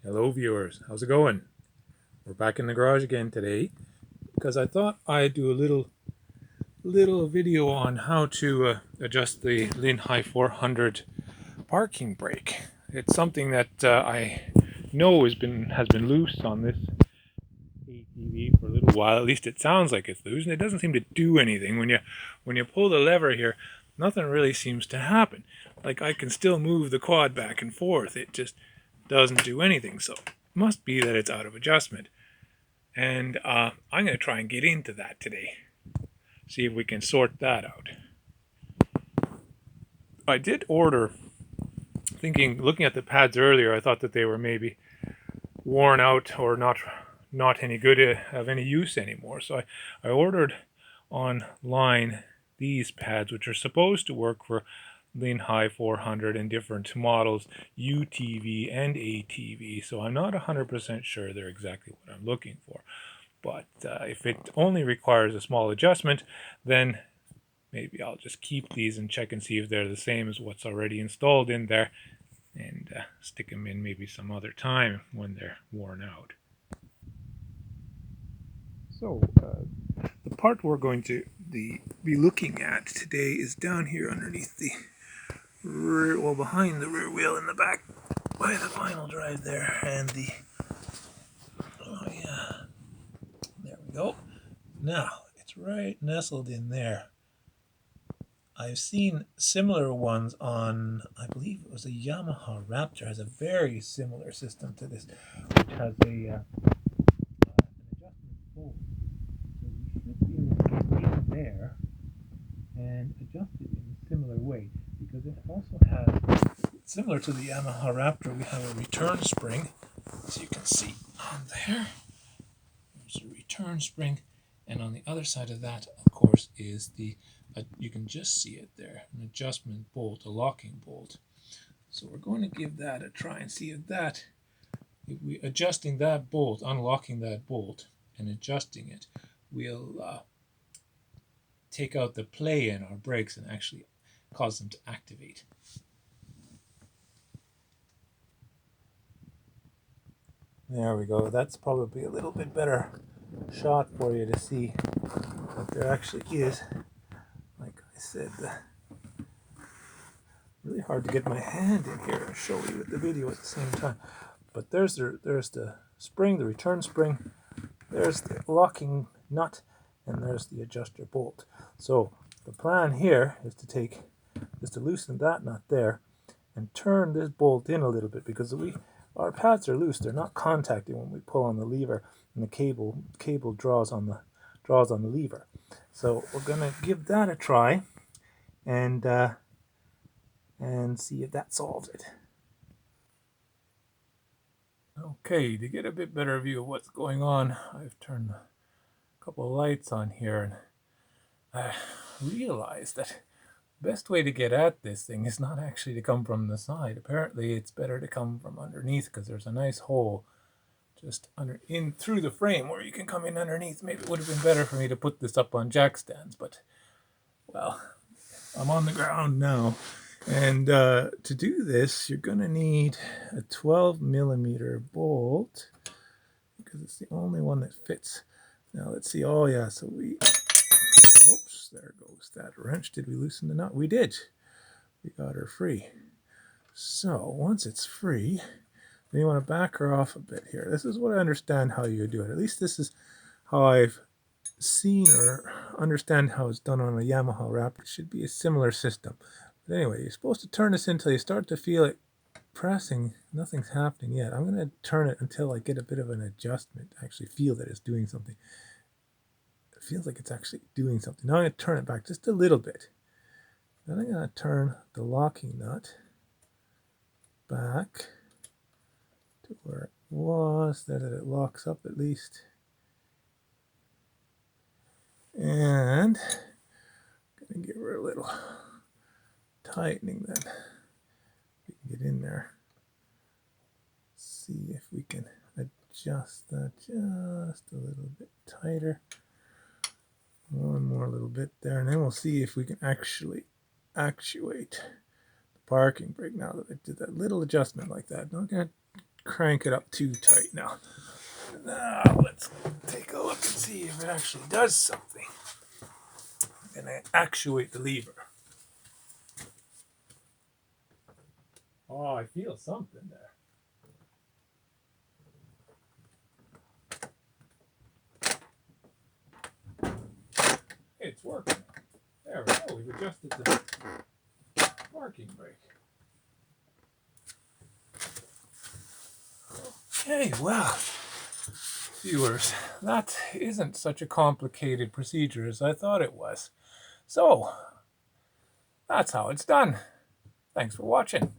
Hello viewers, how's it going? We're back in the garage again today because I thought I'd do a little video on how to adjust the Linhai 400 parking brake. It's something that I know has been loose on this ATV for a little while. At least it sounds like it's loose, and it doesn't seem to do anything. When you pull the lever here, nothing really seems to happen. Like I can still move the quad back and forth. It just doesn't do anything. So it must be that it's out of adjustment. And I'm going to try and get into that today. See if we can sort that out. I did order, looking at the pads earlier, I thought that they were maybe worn out or not any good, of any use anymore. So I ordered online these pads, which are supposed to work for Linhai 400 and different models, UTV and ATV. So I'm not 100% sure they're exactly what I'm looking for. But if it only requires a small adjustment, then maybe I'll just keep these and check and see if they're the same as what's already installed in there, and stick them in maybe some other time when they're worn out. So the part we're going to be looking at today is down here underneath the rear, well, behind the rear wheel in the back by the final drive there, and the, oh yeah, there we go. Now it's right nestled in there. I've seen similar ones on, I believe it was a Yamaha Raptor, has a very similar system to this, which has an adjustment bolt. So you should be able to get in there and adjust it in a similar way, because it also has, similar to the Yamaha Raptor, we have a return spring, as you can see on there. There's a return spring, and on the other side of that, of course, is you can just see it there, an adjustment bolt, a locking bolt. So we're going to give that a try and see if we adjusting that bolt, unlocking that bolt and adjusting it, will take out the play in our brakes and actually cause them to activate. There we go. That's probably a little bit better shot for you to see that there actually is. Like I said, really hard to get my hand in here and show you with the video at the same time. But there's the spring, the return spring. There's the locking nut, and there's the adjuster bolt. So the plan here is to loosen that nut there and turn this bolt in a little bit, because our pads are loose. They're not contacting when we pull on the lever, and the cable draws on the lever. So we're gonna give that a try and see if that solves it. Okay, to get a bit better view of what's going on, I've turned a couple of lights on here, and I realized that the best way to get at this thing is not actually to come from the side. Apparently it's better to come from underneath, because there's a nice hole just in through the frame where you can come in underneath. Maybe it would have been better for me to put this up on jack stands, but well, I'm on the ground now. And to do this, you're going to need a 12mm bolt, because it's the only one that fits. Now let's see. Oh yeah, so oops, there goes that wrench. Did we loosen the nut? We did. We got her free. So once it's free, then you want to back her off a bit here. This is what I understand how you do it. At least this is how I've seen or understand how it's done on a Yamaha Raptor. It should be a similar system. But anyway, you're supposed to turn this until you start to feel it pressing. Nothing's happening yet. I'm going to turn it until I get a bit of an adjustment. I actually feel that it's doing something. It feels like it's actually doing something. Now I'm going to turn it back just a little bit. Then I'm going to turn the locking nut back to where it was, so that it locks up at least. And I'm going to give her a little tightening then. We can get in there. See if we can adjust that just a little bit tighter. One more little bit there, and then we'll see if we can actually actuate the parking brake now that I did that little adjustment like that. Not going to crank it up too tight now. Now let's take a look and see if it actually does something. I'm going to actuate the lever. Oh, I feel something there. It's working. There we go. We've adjusted the parking brake. Okay, well, viewers, that isn't such a complicated procedure as I thought it was. So, that's how it's done. Thanks for watching.